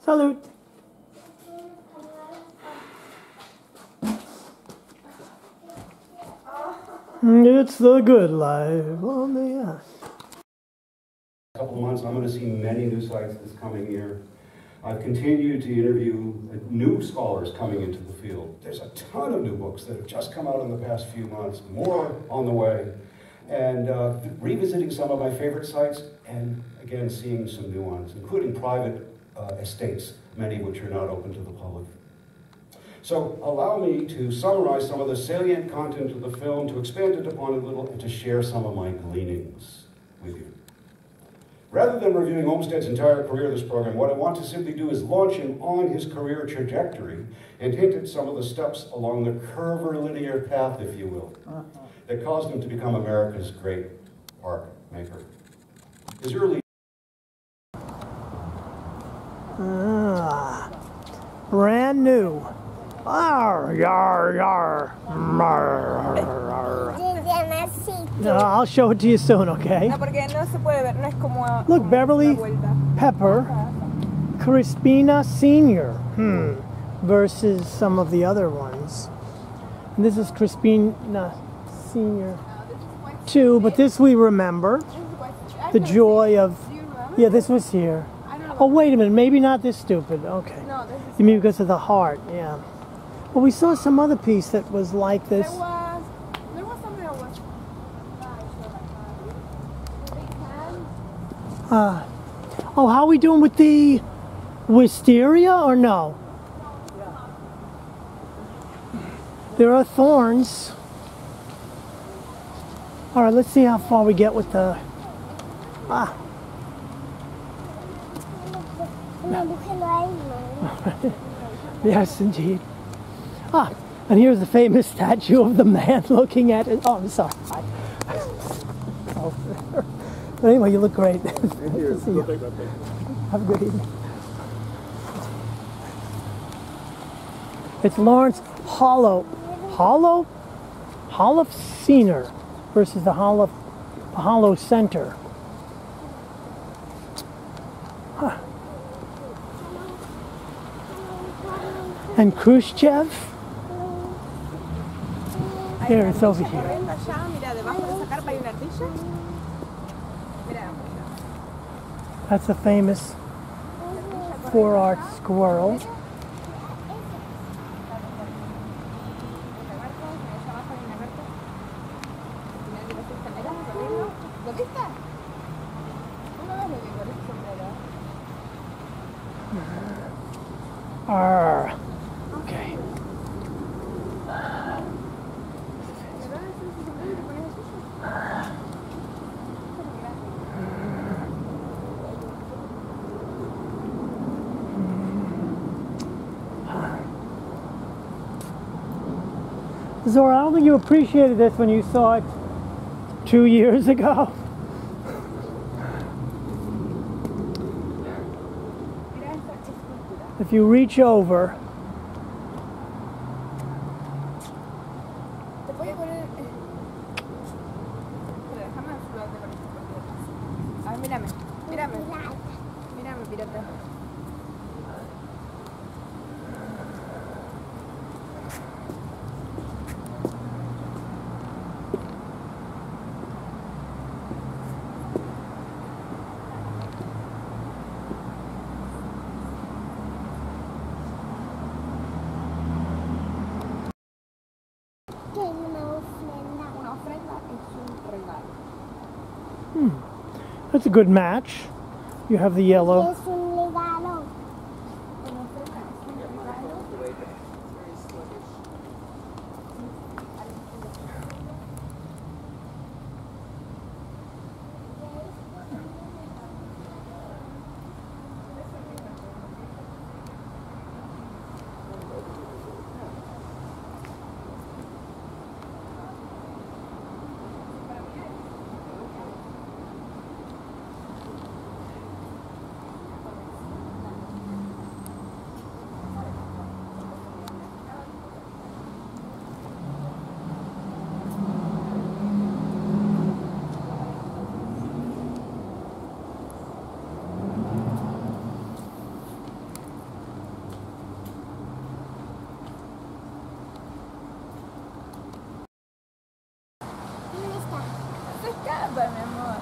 Salute. It's the good life on the Couple of months, I'm going to see many new sites this coming year. I've continued to interview new scholars coming into the field. There's a ton of new books that have just come out in the past few months, more on the way, and revisiting some of my favorite sites, and again, seeing some new ones, including private estates, many of which are not open to the public. So allow me to summarize some of the salient content of the film, to expand it upon it a little, and to share some of my gleanings with you. Rather than reviewing Olmsted's entire career this program, what I want to simply do is launch him on his career trajectory and hint at some of the steps along the curvilinear path, if you will, that caused him to become America's great art maker. His early... brand new. Arr, yar, yar. No, I'll show it to you soon, okay? Look, Beverly Pepper, Crispina Senior, versus some of the other ones. And this is Crispina Senior too, but this we remember. The joy of, yeah, this was here. Oh, wait a minute, maybe not this stupid, okay. You mean because of the heart, yeah. Well, we saw some other piece that was like this. There was something that was... Oh, how are we doing with the wisteria or no? There are thorns. All right, let's see how far we get with the... Yes, indeed. And here's the famous statue of the man looking at it. Oh, I'm sorry. But anyway, you look great. Nice to see you. Have a good evening. It's Laurence Holofcener versus the Hollow Center. And Khrushchev. Here, it's over here. That's a famous 4-art squirrel. Okay. Zora, I don't think you appreciated this when you saw it 2 years ago. If you reach over, that's a good match. You have the yellow. escapa, mi amor.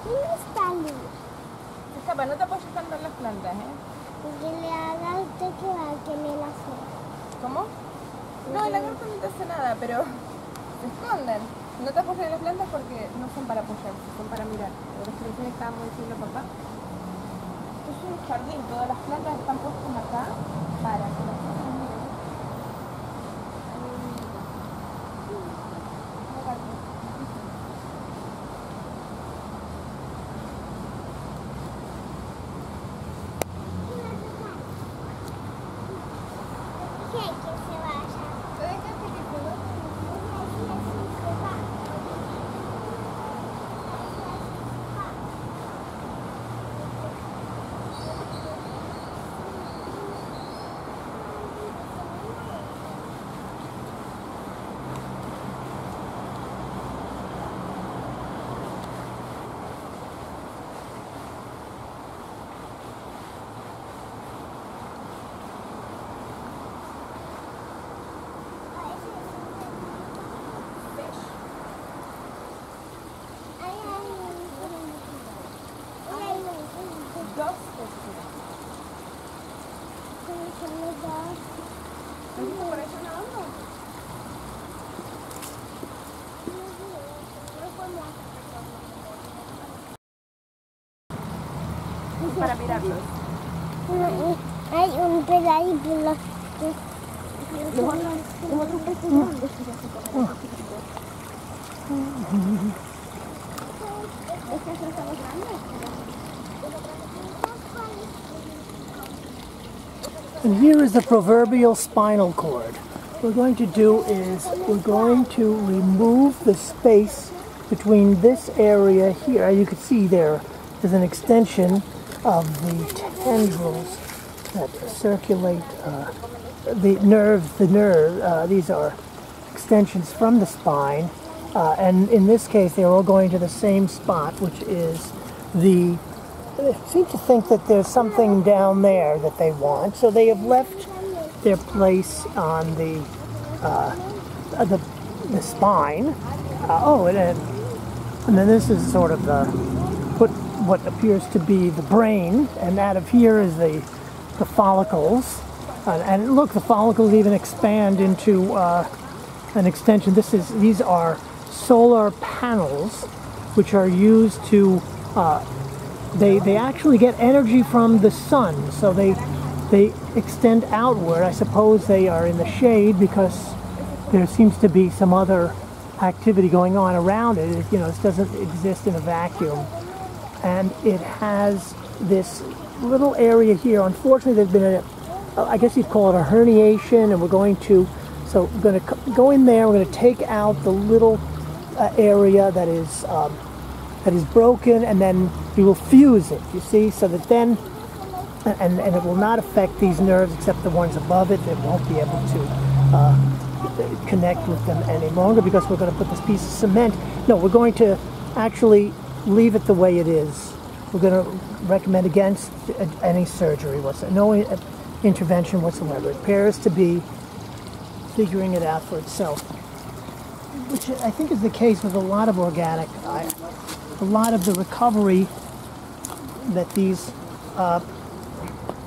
¿Dónde está Luz? Se escapa, no te apoyes tanto en las plantas, ¿eh? Porque le haga a usted que me la hace. ¿Cómo? No, el lagarto no te hace nada, pero se esconden. No te apoyes en las plantas porque no son para apoyarse, son para mirar. Pero las que estábamos diciendo papá. Es un jardín, todas las plantas están puestas acá para que las cosas miren. ¿Qué? Que se vaya. ¿Te dejaste que se vaya? ¿Has visto por allá nadando? Para mirarlos. Hay un peladito. Los otros peces grandes que ya se comen. ¿Estos son los grandes? And here is the proverbial spinal cord. What we're going to do is we're going to remove the space between this area here. You can see there is an extension of the tendrils that circulate the nerve. These are extensions from the spine. And in this case, they're all going to the same spot, which is the... They seem to think that there's something down there that they want, so they have left their place on the spine. And then this is sort of what appears to be the brain, and out of here is the follicles. And look, the follicles even expand into an extension. These are solar panels, which are used to they actually get energy from the sun, so they extend outward. I suppose they are in the shade because there seems to be some other activity going on around it. You know, this doesn't exist in a vacuum. And it has this little area here. Unfortunately, there's been I guess you'd call it a herniation, and we're going to go in there. We're going to take out the little area that is broken, and then we will fuse it, you see, so that then, and it will not affect these nerves except the ones above it. It won't be able to connect with them any longer because we're going to put this piece of cement. No, we're going to actually leave it the way it is. We're going to recommend against any surgery, no intervention whatsoever. It appears to be figuring it out for itself, which I think is the case with a lot of organic. A lot of the recovery that these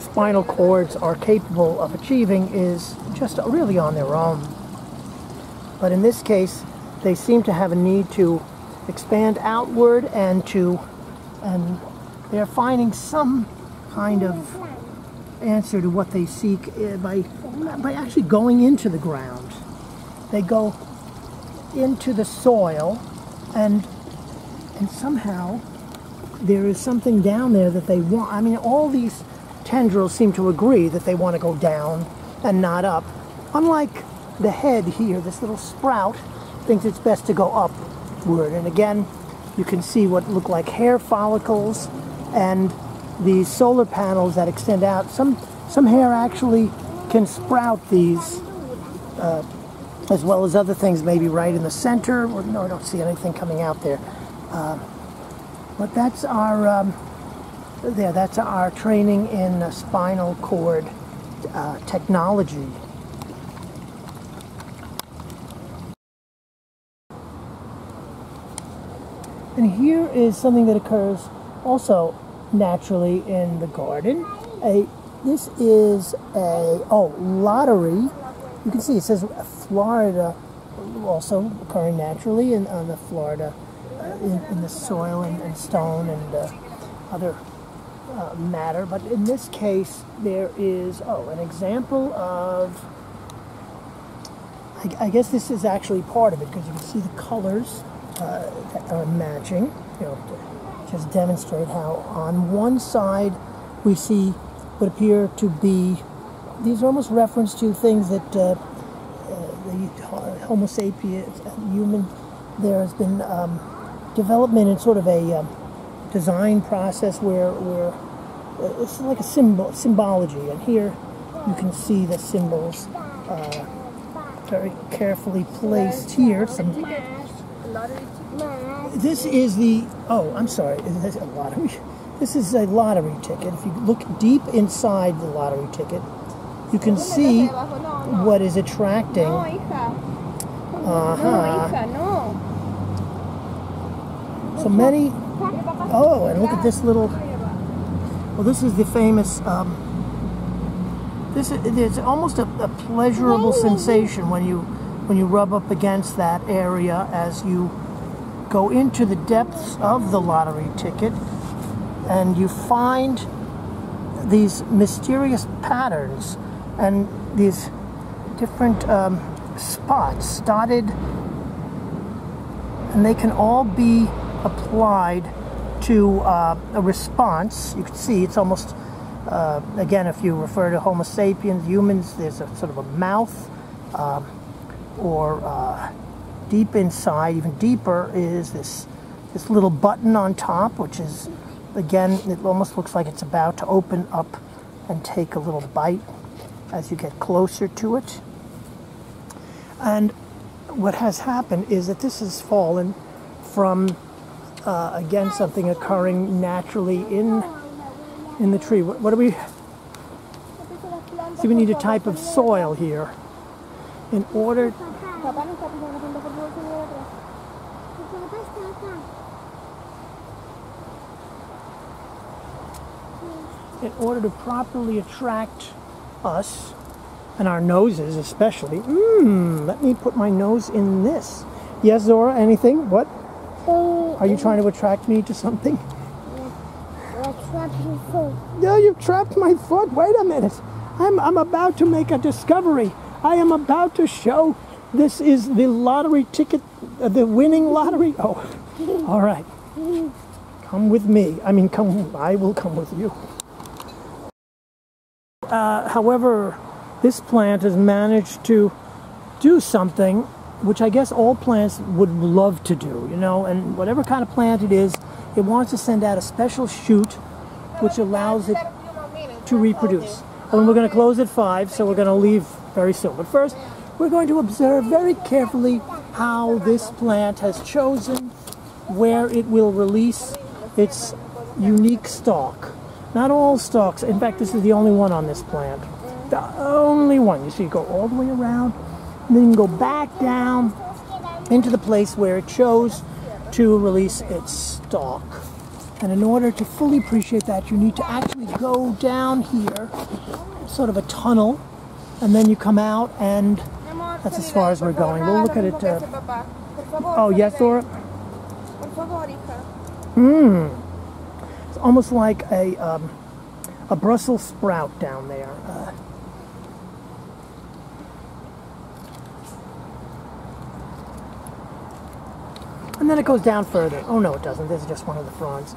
spinal cords are capable of achieving is just really on their own. But in this case, they seem to have a need to expand outward, and they're finding some kind of answer to what they seek by actually going into the ground. They go into the soil, and somehow there is something down there that they want. I mean, all these tendrils seem to agree that they want to go down and not up. Unlike the head here, this little sprout thinks it's best to go upward. And again, you can see what look like hair follicles and these solar panels that extend out. Some hair actually can sprout these, as well as other things maybe right in the center. No, I don't see anything coming out there. But that's our that's our training in spinal cord technology. And here is something that occurs also naturally in the garden. This is a lottery. You can see it says Florida, also occurring naturally on the Florida, in the soil and stone and other matter. But in this case, there is an example of. I guess this is actually part of it because you can see the colors that are matching. To just demonstrate how on one side we see what appear to be, these are almost reference to things that the Homo sapiens, human, there has been development in sort of a design process where it's like a symbology, and here you can see the symbols very carefully placed here. This is the, I'm sorry, is a lottery? This is a lottery ticket. If you look deep inside the lottery ticket, you can see what is attracting. So many, and look at this little, this is the famous, there's almost a pleasurable sensation when you rub up against that area as you go into the depths of the lottery ticket, and you find these mysterious patterns and these different spots dotted, and they can all be applied to a response. You can see it's almost, again, if you refer to Homo sapiens, humans, there's a sort of a mouth, or deep inside, even deeper, is this little button on top, which is, again, it almost looks like it's about to open up and take a little bite as you get closer to it. And what has happened is that this has fallen from, again, something occurring naturally in the tree. What do we... See, we need a type of soil here in order... In order to properly attract us, and our noses especially. Let me put my nose in this. Yes, Zora, anything? What? Are you trying to attract me to something? Trap your foot. Yeah, you've trapped my foot. Wait a minute. I'm about to make a discovery. I am about to show this is the lottery ticket, the winning lottery. Oh, all right. Come with me. I mean, I will come with you. However, this plant has managed to do something which I guess all plants would love to do, and whatever kind of plant it is, it wants to send out a special shoot which allows it to reproduce. And we're going to close at 5, so we're going to leave very soon. But first, we're going to observe very carefully how this plant has chosen where it will release its unique stalk. Not all stalks, in fact, this is the only one on this plant. The only one. You see, you go all the way around, and then you can go back down into the place where it chose to release its stalk. And in order to fully appreciate that, you need to actually go down here, sort of a tunnel, and then you come out, and that's as far as we're going. We'll look at it. Oh, yes, Laura? It's almost like a Brussels sprout down there. And then it goes down further. Oh, no, it doesn't. This is just one of the fronds.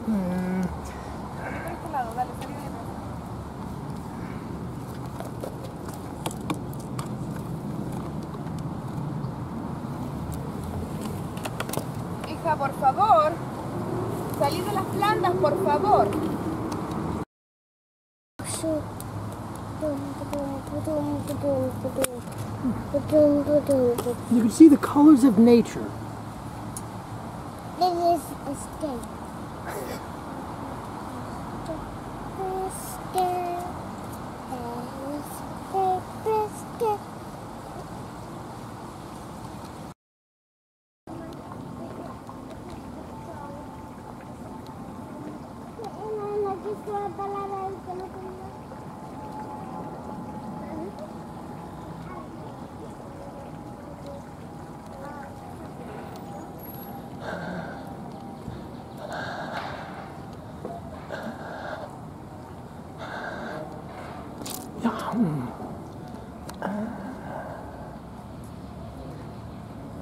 Hija, por favor. Salí de las plantas, por favor. You can see the colors of nature. This is escape.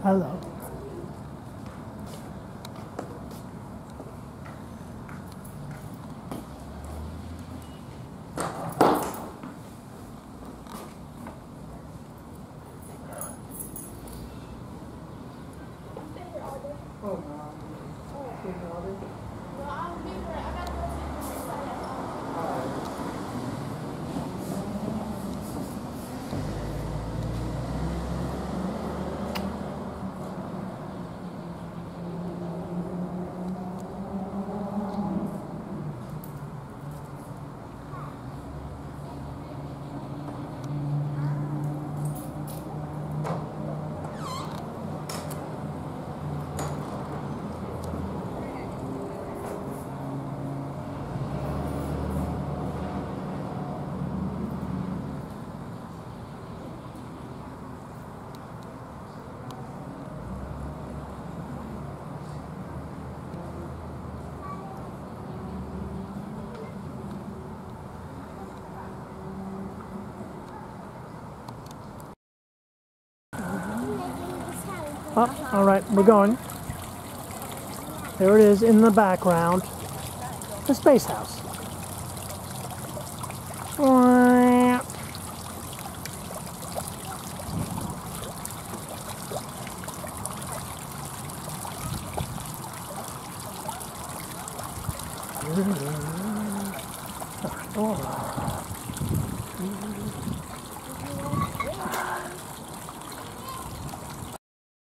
Hello. Oh, all right, we're going. There it is in the background. The space house.